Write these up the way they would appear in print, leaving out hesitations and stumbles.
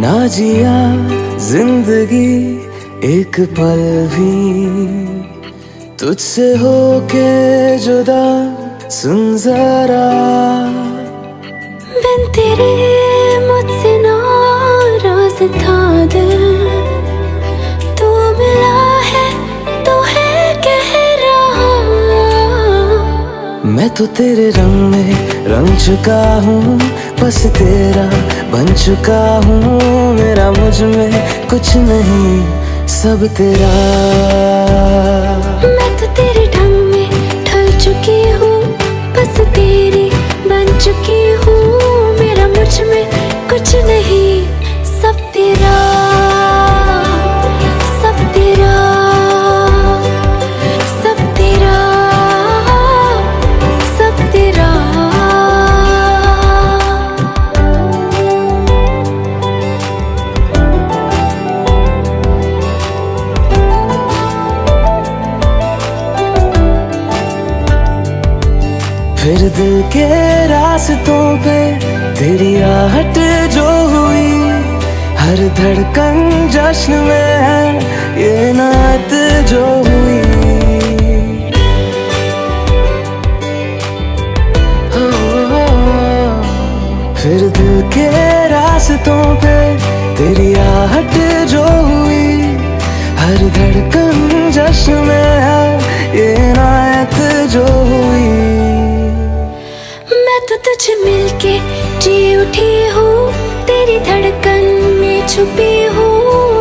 ना जिया जिंदगी एक पल भी तुझसे होके जुदा, सुन जरा बिन तेरे मुझसे नाराज था दिल, तू मिला है तो है कह रहा। मैं तो तेरे रंग में रंग चुका हूँ, बस तेरा बन चुका हूँ। मेरा मुझ में कुछ नहीं, सब तेरा। मैं तो तेरे ढंग में ढल चुकी हूँ, बस तेरी बन चुकी हूँ। मेरा मुझ में कुछ नहीं, सब तेरा, सब तेरा, सब तेरा, सब तेरा। फिर दिल के रास्तों पे तेरी आहट जो हुई, हर धड़कन जश्न में है ये नात जो हुई। फिर दिल के रास्तों पे तेरी आहट जो हुई, हर धड़कन जश्न में है ये नात जो हुई। मैं तो तुझे मिलके जी उठी हूँ, तेरी धड़कन में छुपी हूँ।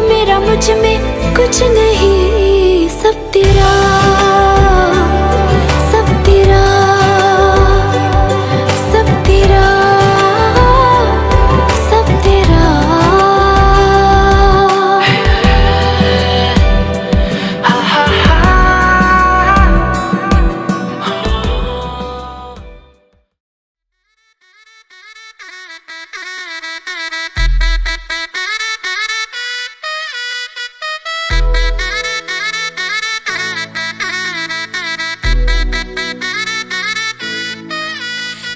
मेरा मुझ में कुछ नहीं, सब तेरा, सब तेरा, सब तेरा, सब तेरा।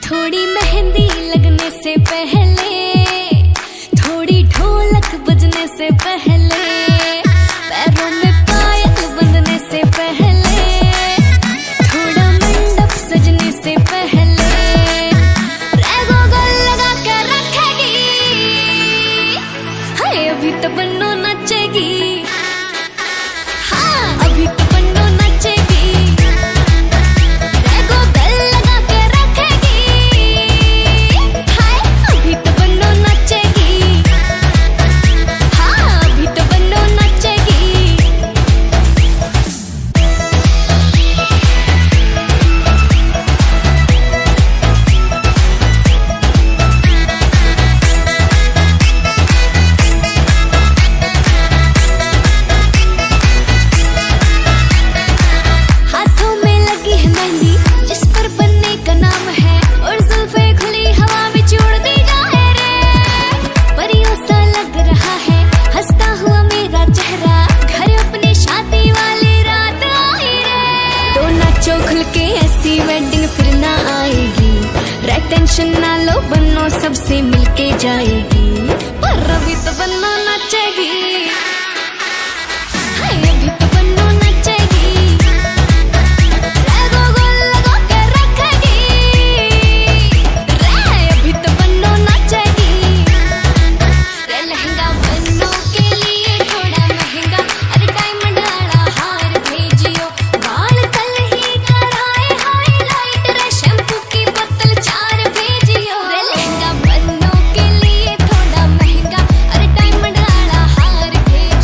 थोड़ी मेहंदी लगने से पहले, थोड़ी ढोलक बजने से पहले, पैरों में पायल बंधने से पहले, थोड़ा मंडप सजने से पहले, रैगो गोल लगा के रखेगी। हाय अभी तो बन्नो नचेगी, हाँ अभी तो बन्नो नचेगी। टेंशन ना लो बन्नो सबसे मिलके जाएगी, पर अभी तो बन्नो नचेगी। हाय अभी तो बन्नो नचेगी, रैगो गोल लगा के रखेगी। रे अभी तो बन्नो नचेगी। रे लहंगा बन्नो के लिए थोड़ा महंगा, अरे डायमंड वाला हार भेजियो, बाल कल ही कराए हाईलाइट, रे शैम्पू की बोतल 4 भेजियो। रे लहंगा बन्नो के लिए थोड़ा महंगा, अरे डायमंड वाला हार भेजियो।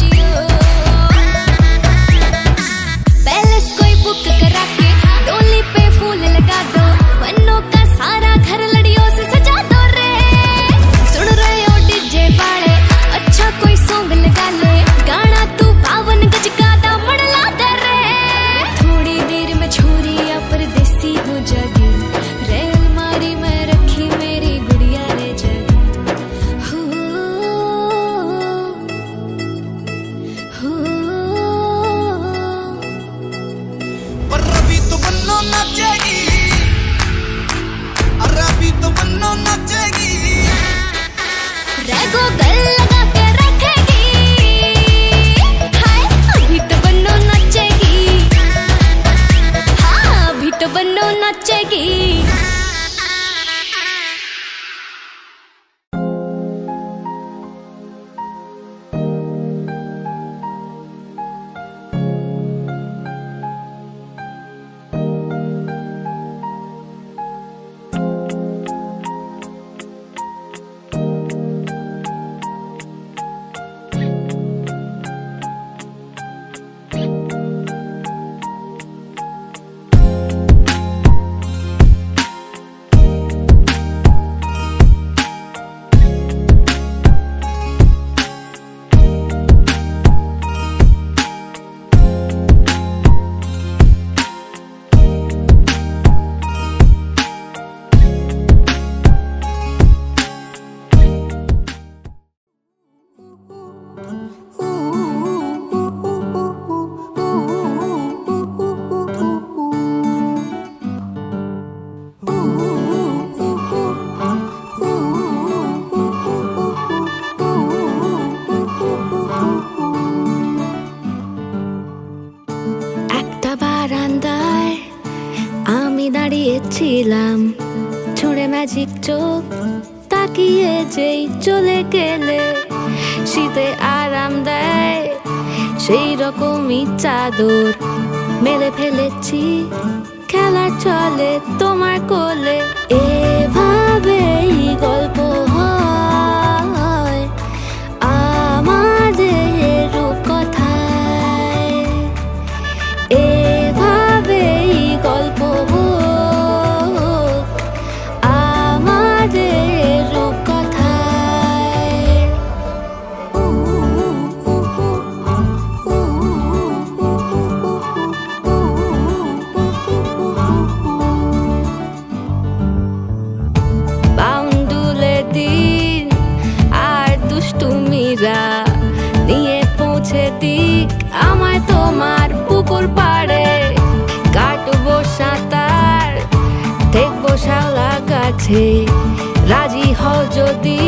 ম্যাজিক চোখ তাকিয়ে যেই চলে গেলে শীতে আরাম দেয় সেই রকমই চাদর মেলে ফেলেছি খেলা চলে তোমার কোলে এভাবেই গল্প হয় আমাদের রূপকথায় এভাবেই গল্প হোক আমাদের রূপকথায় বাউন্ডুলে দিন আর দুষ্টুমিরা নিয়ে পৌঁছে দিক আমায় তোমার পুকুর পাড়ে কাটবো সাঁতার দেখবো শাওলা গাছে রাজি হও যদি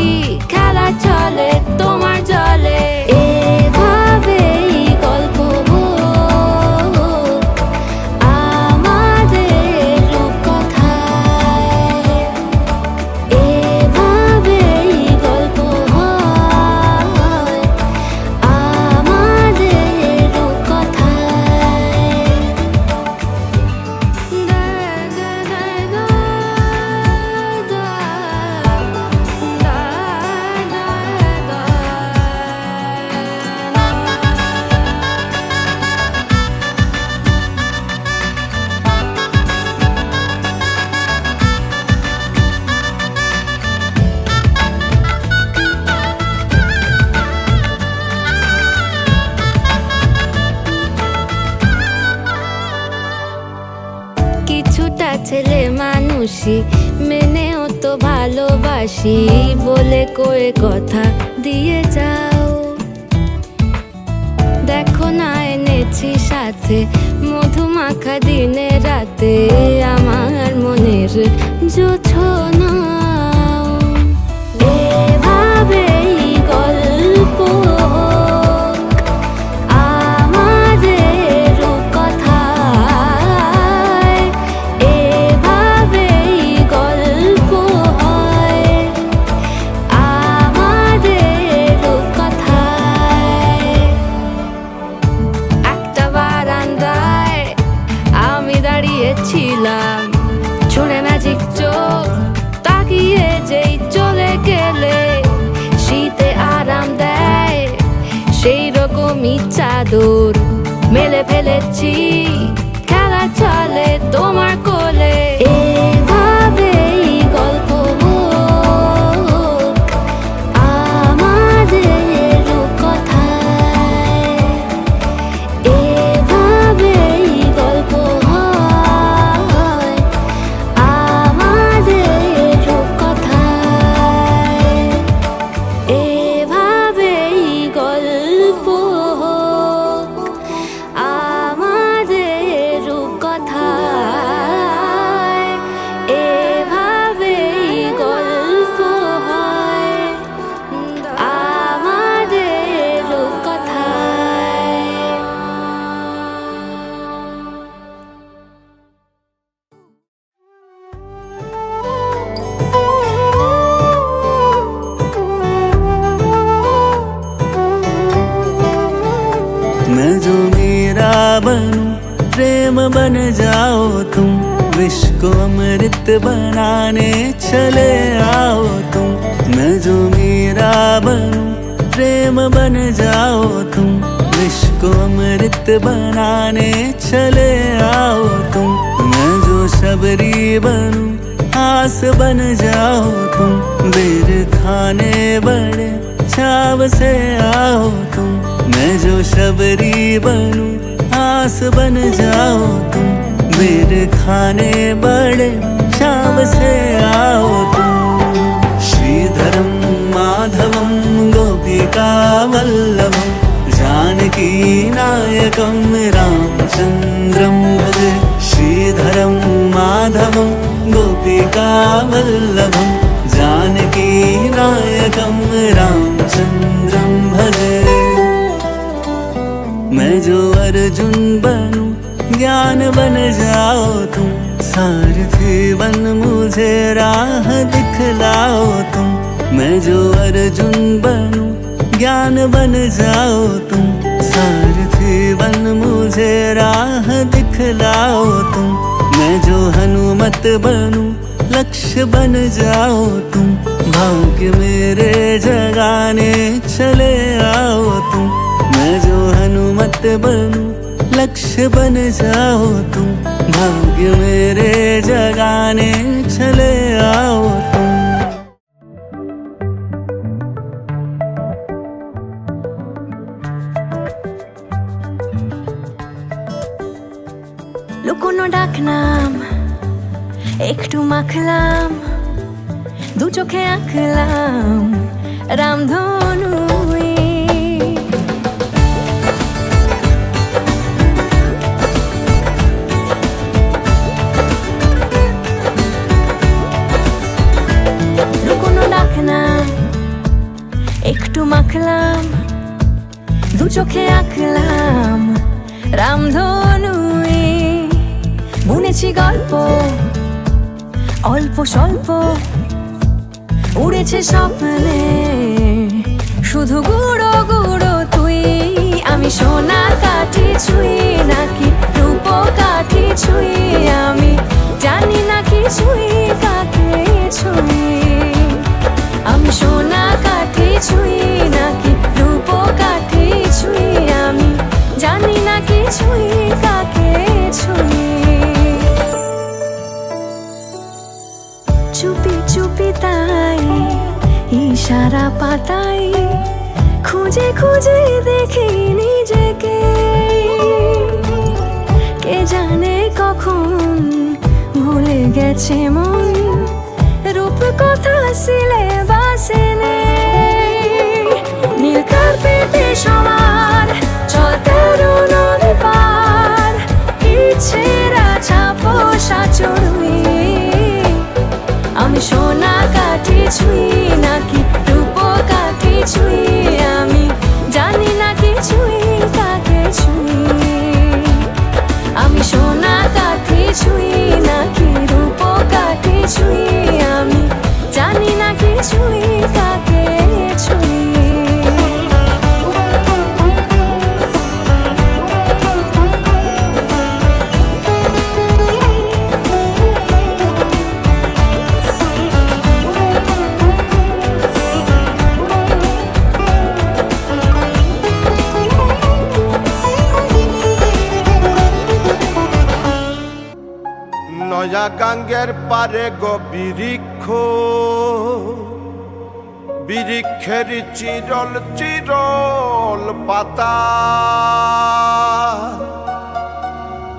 খেলা চলে তোমার জলে এভাবেই গল্প হোক আমাদের রূপকথায় এভাবেই গল্প হয় আমাদের রূপকথায় কিছুটা ছেলে মানুষই মেনেও তো ভালোবাসি বলে কয়ে কথা দিয়ে যাও দেখো না এনেছি সাথে মধুমাখা দিনে রাতে আমার মনের জোছনা এভাবেই গল্প হোক আমাদের রূপকথায় এভাবেই গল্প হয় আমাদের রূপকথায় একটা বারান্দায় আমি দাঁড়িয়েছিলাম ছুঁড়ে ম্যাজিক চোখ তাকিয়ে যেই চলে গেলে শীতে আরাম দেয় সেই রকমই চাদর মেলে ফেলেছি খেলা চলে তোমার কোলে এভাবেই গল্প হোক আমাদের রূপকথায় এভাবেই গল্প হয় আমাদের রূপকথায় এভাবেই গল্প হোক আমাদের রূপকথায় এভাবেই গল্প হয় আমাদের রূপকথায় मैं जो मेरा बनूं प्रेम बन जाओ तुम विश्व को अमृत बनाने चले आओ तुम मैं जो मेरा बनूं प्रेम बन जाओ तुम विश्व को अमृत बनाने चले आओ तुम मैं जो शबरी बनूं आस बन जाओ तुम बेर खाने बड़े छाव से आओ तुम मैं जो शबरी बनूं आस बन जाओ तुम बेर खाने बड़े छाव से आओ तुम श्रीधरम माधवम गोपिका वल्लभम जानकी नायकम रामचंद्रम भजे श्रीधरम माधवम गोपिका वल्लभम जानकी नायकम रामचंद्रम भजे मैं जो अर्जुन बनूं ज्ञान बन जाओ तुम सारथी बन मुझे राह दिखा मैं जो अर्जुन बनूं ज्ञान बन जाओ तुम, सारथी बन मुझे राह दिखलाओ तुम। मैं जो हनुमत बनूं लक्ष्य बन जाओ तुम, भाग्य मेरे जगाने चले आओ तुम। मैं जो हनुमत बनूं लक्ष्य बन जाओ तुम, भाग्य मेरे जगाने चले आओ तुम। লুকোনো ডাকনাম একটু মাখলাম, দু চোখে আঁকলাম রামধনু। লুকোনো ডাকনাম একটু মাখলাম, দু চোখে আঁকলাম রামধনু। বুনেছি গল্প অল্প স্বল্প, উড়েছে স্বপ্নে শুধু গুঁড়ো গুঁড়ো তুই। আমি সোনা কাঠি ছুঁই নাকি রূপ কাঠি ছুঁই, আমি জানি না কি ছুঁই কাকে ছুঁই। আমি সোনা কাঠি ছুঁই নাকি রূপ কাঠি ছুঁই, আমি জানি না কি ছুঁই কাকে ছুঁই। চুপি চুপি তাই ইশারা পাতাই, খুঁজে খুঁজে দেখি নিজেকে। কে জানে কখন ভুলে গেছে মন, রূপ কথা সিলেবাসে নেই। নীল কার্পেটে সবার চলতে নদী পার, ইচ্ছেরা ছাপোষা চড়ুই। আমি সোনা কাঠি ছুঁই নাকি রূপ কাঠি ছুঁই, আমি জানি না কি ছুঁই কাকে ছুঁই। আমি সোনা কাঠি ছুঁই নাকি রূপ কাঠি ছুঁই, আমি জানি না কি ছুঁই কাকে ছুঁই। নয়া গাঙ্গের পারে গো বৃক্ষ, বৃক্ষের চিরল চিরল পাতা।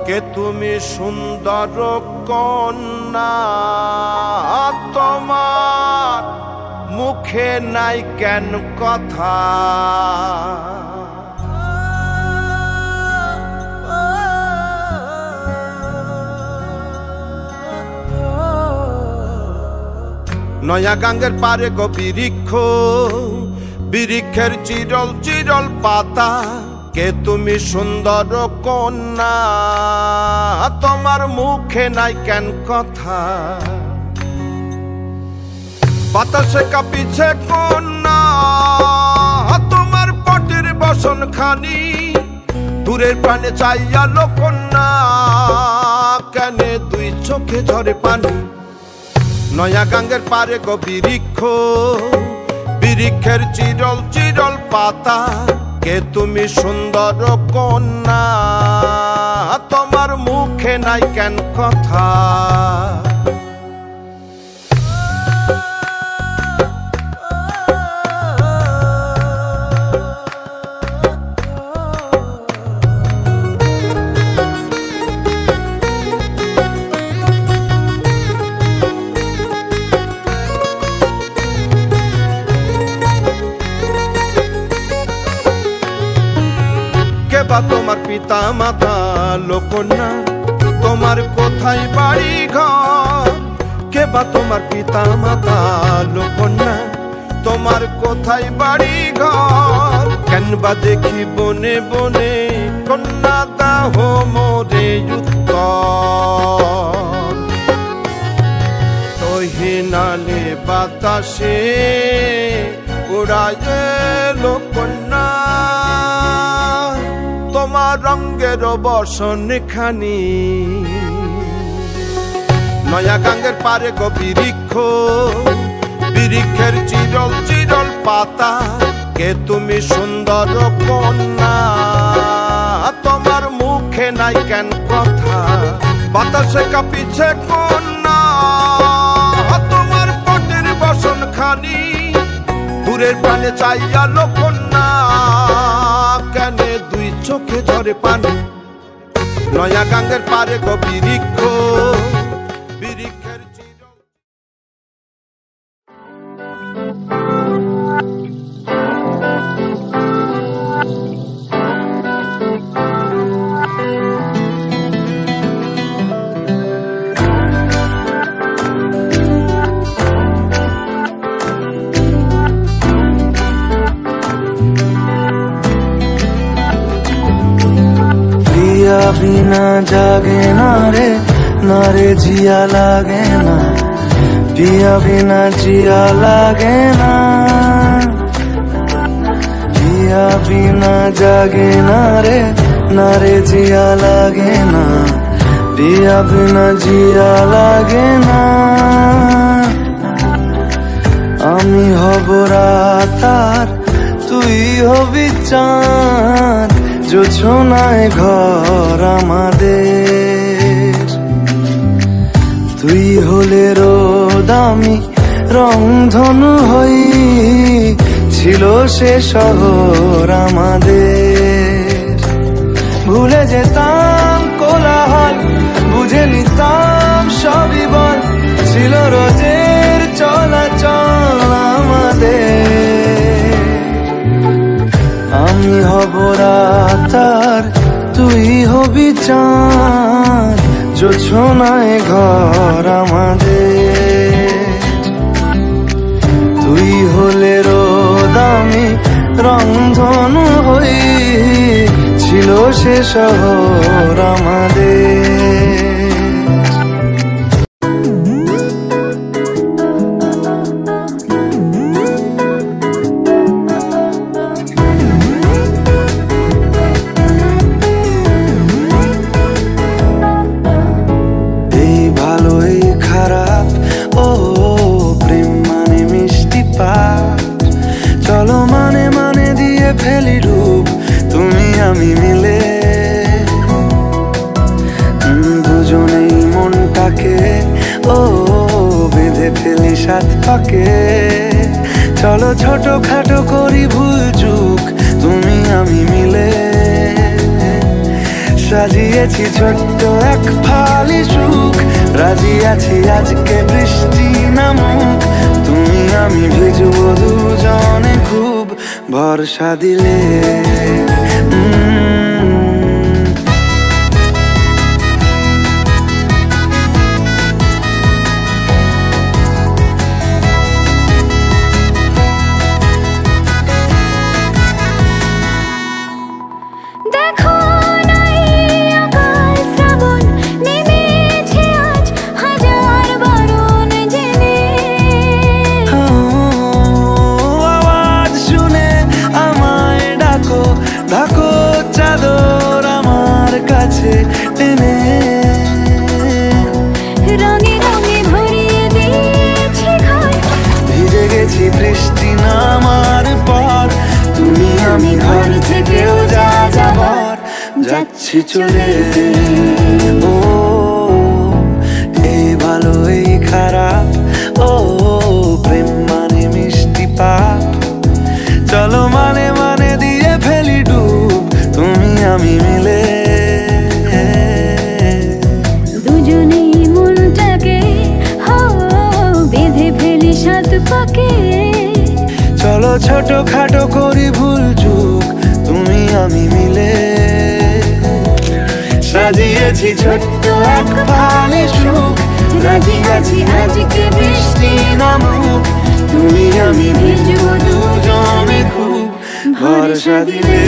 কে তুমি সুন্দর কন্যা, তোমার মুখে নাই কেন কথা। নয়া গাঙ্গের পারে গো বৃক্ষ, বৃক্ষের চিরল চিরল পাতা। কে তুমি সুন্দর কন্যা, তোমার মুখে নাই কেন কথা। বাতাসে কাঁপিছে কন্যা, তোমার পটের বসন খানি। দূরের প্রাণে চাইয়ালো কন্যা, কেনে দুই চোখে ঝরে পানি। নয়া গাঙ্গের পারে গো বৃক্ষ, বৃক্ষের চিরল চিরল পাতা। কে তুমি সুন্দর কন্যা, তোমার মুখে নাই কেন কথা। বা তোমার পিতা মাতা লোকন্যা, তোমার কোথায় বাড়ি ঘর। কে বা তোমার পিতা মাতা লোকন্যা, তোমার কোথায় বাড়ি ঘর। কেন বা দেখি বনে বনে কন্যা দাহ মোরে উত্তর। ওই হিনালে বাতাসে উড়ায় লোকন্যা তোমার রঙের বসন খানি নয়া গাঙ্গের পারে গো বৃক্ষ বৃক্ষের চিরল চিরল পাতা কে তুমি সুন্দর কন্যা তোমার মুখে নাই কেন কথা বাতাসে কাঁপিছে কন্যা তোমার পটের বসন খানি দূরের প্রাণে চাইয়া লোকন্যা কেন দুই চোখে ঝরে পানি নয়া গাঙ্গের পারে গো বৃক্ষ বৃক্ষের बिना जागे ना रे जिया लागे ना पिया बिना जिया लागे ना पिया बिना जागे ना रे जिया लागे ना पिया बिना जिया लागे ना आमी हब रात आर तुई हबि चाँद জোছনায় ঘর আমাদের তুই হলে রোদ আমি রংধনু হই ছিল সে শহর আমাদের ভুলে যেতাম কোলাহল বুঝে নিতাম সবই বল ছিল রোজের চলাচল আমাদের আমি হব রাত আর তুই হবি চাঁদ জোছনায় ঘর আমাদের তুই হলে রোদ আমি রংধনু হই ছিল সে শহর আমাদের চলো মানে মানে দিয়ে ফেলি রূপ তুমি আমি মিলে দুজনেই মনটাকে ও বেঁধে ফেলি সাত পাকে চলো ছোট খাটো করি ভুল চুক তুমি আমি মিলে সাজিয়েছি ছোট্ট এক ফালি সুখ রাজি আছি আজকে বৃষ্টি নামুক তুমি আমি ভিজবো দুজনে খুব ভরসা দিলে ঢাকো চাদর আমার কাছে টেনে রঙে রঙে ভরিয়ে দিয়েছি ঘর ভিজে গেছি বৃষ্টি নামার পর তুমি আমি ঘর থেকেও যা যাবার যাচ্ছি চলে ও এই ভালো এই খারাপ ও প্রেম মানে মিষ্টি পাপ চলো মানে মানে দিয়ে ফেলি ডুব তুমি আমি মিলে দুজনেই মনটাকে বেঁধে ফেলি সাত পাকে চলো ছোট খাটো করি ভুল চুক তুমি আমি মিলে সাজিয়েছি ছোট্ট এক ফালি সুখ রাজি আছি আজকে বৃষ্টি নামুক তুমি আমি ভিজবো দুজনে খুব ভরসা দিলে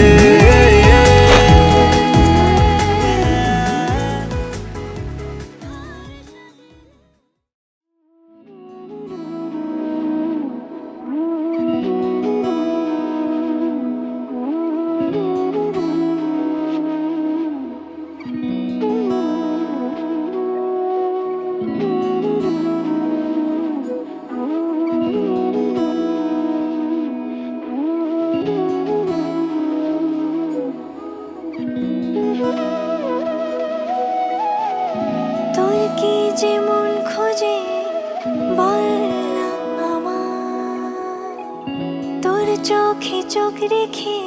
চোখে চোখ রেখে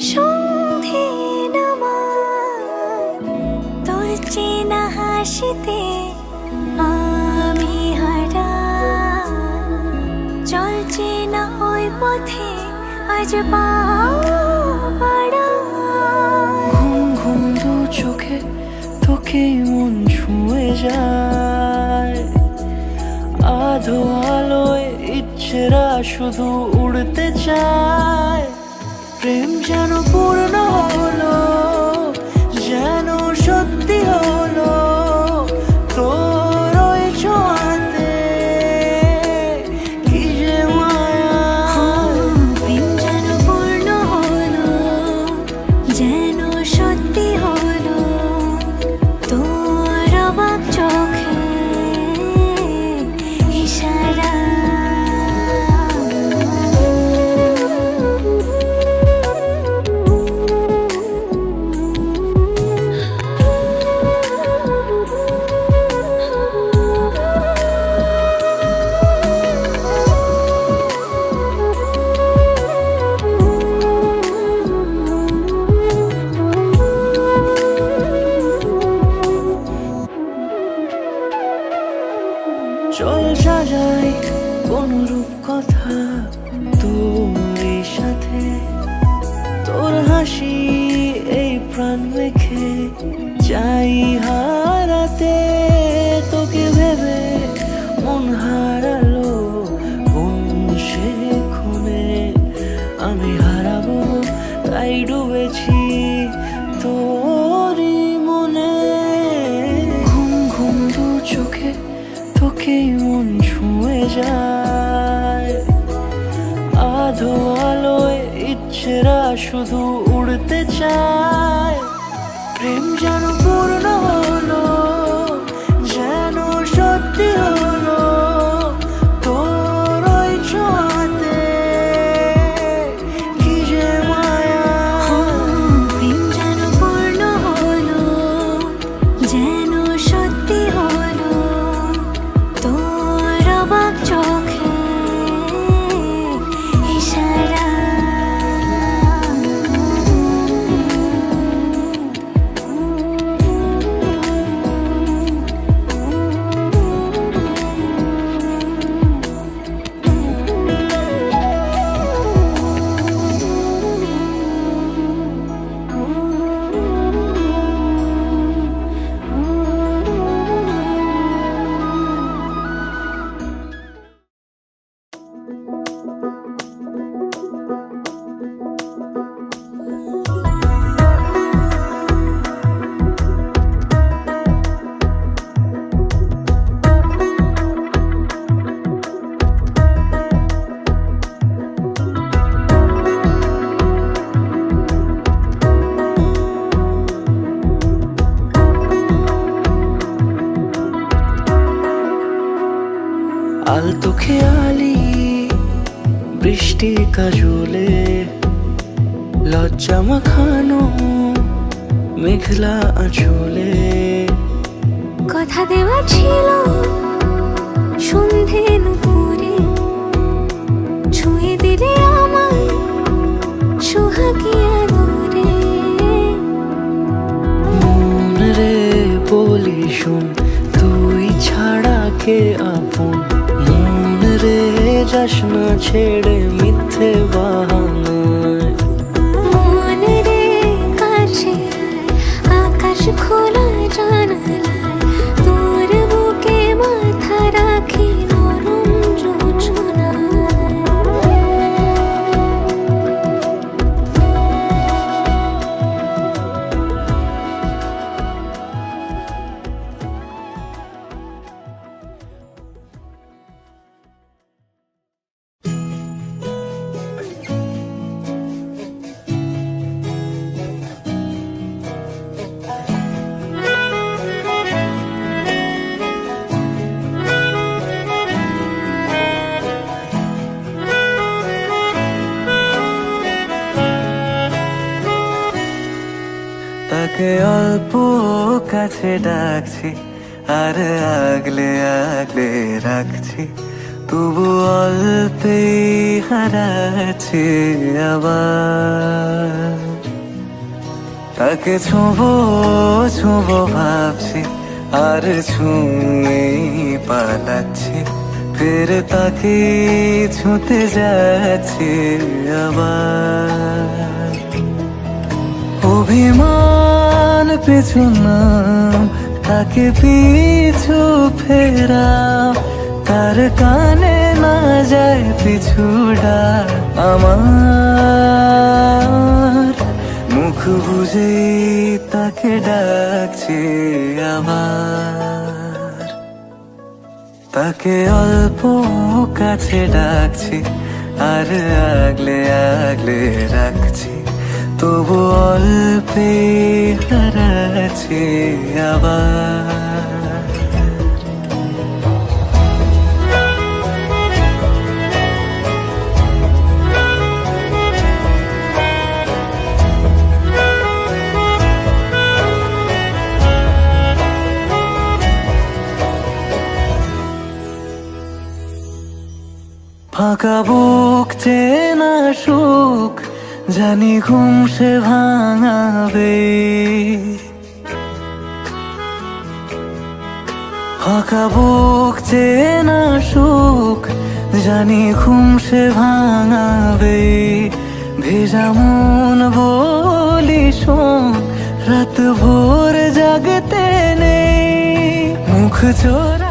সন্ধে নামায়, তোর চেনা হাসিতে আমি হারাই। চল চেনা ওই পথে আজ পা বাড়াই। ঘুম ঘুম দু চোখে তোকে মন ছুঁয়ে যায়, আধো আলোয় ইচ্ছেরা শুধু উড়তে চায়। প্রেম যেন পূর্ণ হলো, যেন সত্যি হলো, তোর ওই ছোঁয়াতে কি যে মায়া। প্রেম যেন পূর্ণ হলো, যেন সত্যি হলো, তোর অবাক চোখে ইশারা। চল সাজাই কোন রূপ কথা তোর সাথে, তোর হাসি এই প্রাণ রেখে চাই হারাতে। তোকে ভেবে মন হারালো কোন সে খুনে, আমি হারাবো তাই ডুবেছি তোরই মনে। ঘুম ঘুম দু চোখে তোকে মন ছুঁয়ে যায়, আধো আলোয় ইচ্ছেরা শুধু উড়তে চায়। প্রেম যেন পূর্ণ হলো, যেন সত্যি হলো, তোর ওই ছোঁয়াতে কি যে মায়া। প্রেম যেন পূর্ণ হলো, যেন সত্যি হলো, তোর অবাক চোখে ইশারা। আলতো খেয়ালি বৃষ্টি কাজলে, লজ্জা মাখানো মেঘলা আঁচলে। কথা দেওয়া ছিল সন্ধে নুপুরে, ছুঁয়ে দিলে আমায় সোহাগিয়া দূরে। মন রে বলি শোন, তুই ছাড়া কে আপন। মন রে যাস না ছেড়ে মিথ্যে বাহানায়। মন রে কাছে আকাশ খোলা জানালায়, তোর বুকে মাথা রাখি নরম যোজনায়। তাকে অল্প কাছে ডাকছি, আর আগলে আগলে রাখছি, তবু অল্পেই হারাচ্ছি। যাচ্ছে আবার। তাকে ছোঁবো ছোঁবো ভাবছি আর ছুঁয়ে পালাচ্ছি, ফের তাকে ছুঁতে যাচ্ছে আবার। অভিমান পিছু নাম, তাকে পিছু ফেরাও, তার কানে না যায় পিছু ডাক আমার। মুখ বুঝে তাকে ডাকছে আবার। তাকে অল্প কাছে ডাকছি আর আগলে আগলে রাখছি, তবু অল্পে হারাচ্ছি আবার। ফাঁকা বুক চেনা সুখ জানি ঘুম সে ভাঙাবে, ফাঁকা বুক চেনা সুখ জানি ঘুম সে ভাঙাবে। ভেজা মন বলি শোন, রাত ভোর জাগতে নেই, মুখ চোরা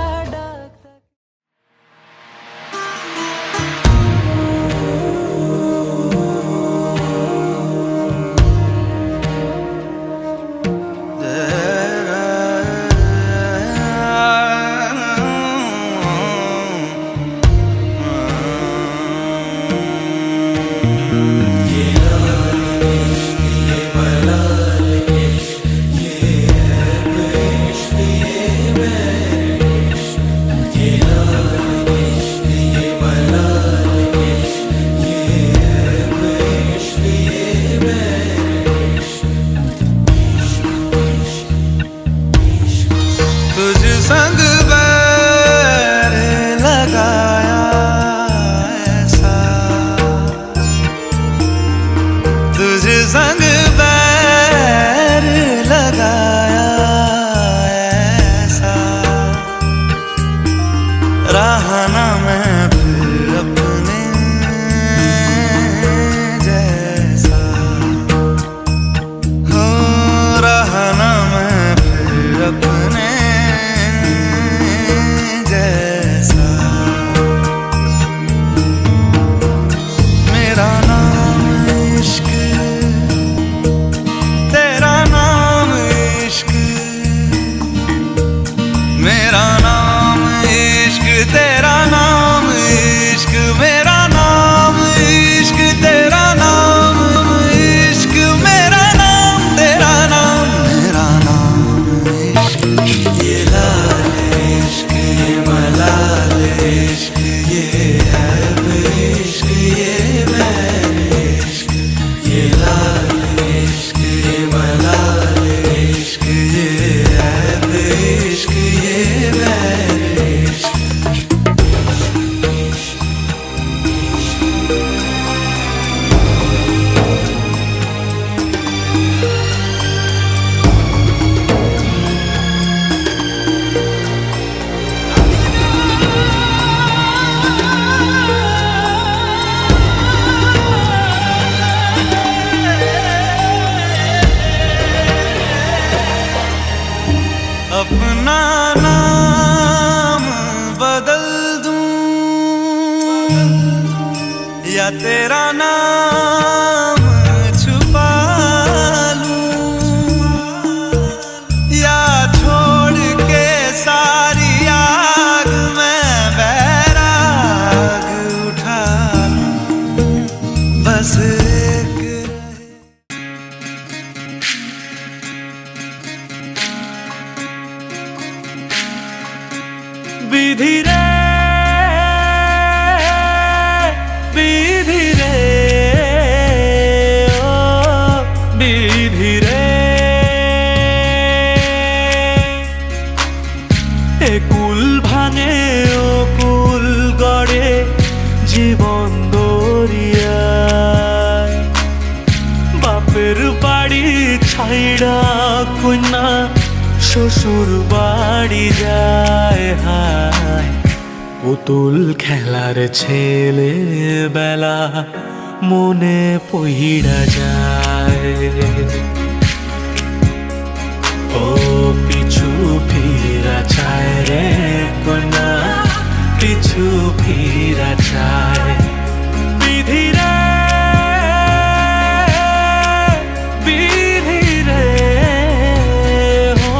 संग बैर लगाया ऐसा, रहा ना मैं फिर अपने जैसा, हो रहा ना मैं फिर अपने जैसा। मेरा नाम इश्क, तेरा नाम इश्क, मेरा नाम इश्क, तेरा नाम इश्क, मेरा नाम इश्क, तेरा नाम इश्क, मेरा नाम तेरा नाम, मेरा नाम इश्क। ये लाल इश्क, ये मलाल इश्क, ये ऐब इश्क, ये बैर इश्क, ये लाल इश्क, ये मलाल इश्क, ये ऐब इश्क, ये बैर इश्क। अपना नाम बदल दूं या तेरा नाम छुपा लूं, या छोड़ के सारी आग में बैराग उठा लूं, बस एक विधि रे विधि रे ओ विधि रे, ए कुल भाঙে ও কুল গড়ে জীবন দরিয়া। শ্বশুর বাড়ি যায় হায় পুতুল খেলার ছেলে বেলা মনে পইড়া যায় ও পিছু ফিরা চায় রে কন্যা পিছু ফিরা চায় বিধি রে বিধি রে ও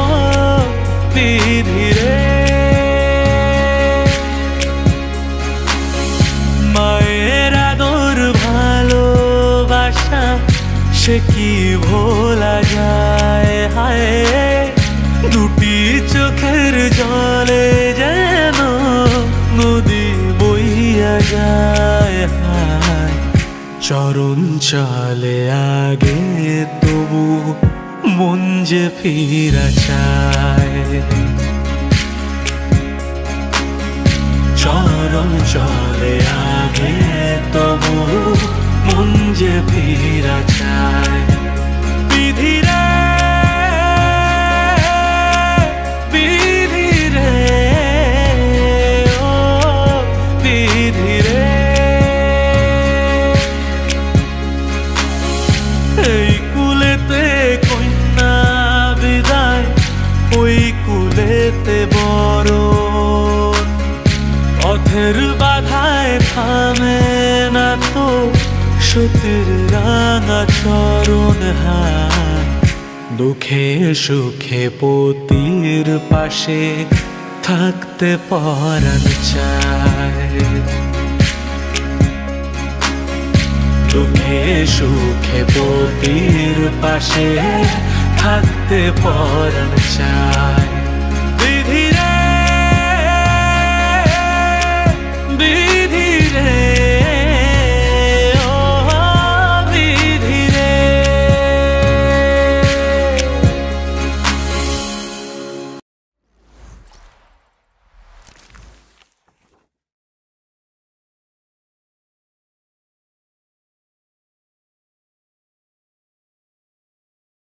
বিধি রে মায়ের আদর ভালোবাসা সে কি ভোলা যায় হায় দুটি চোখের জলে যেন নদী বইয়া যায় হায় চরণ চলে আগে তবু মন যে ফিরা চায় চরণ চলে আগে তবু মন যে ফিরা চায় বিধি রে বিধি রে ও বিধি রে এই কুলেতে কন্যা বিদায় ওই কুলেতে বড় পথের বাধায় থামে না তো সতীর রাঙা চরণ হায় দুঃখে সুখে পতির পাশে থাকতে পরাণ চায় দুঃখে সুখে পতির পাশে থাকতে পরাণ চায়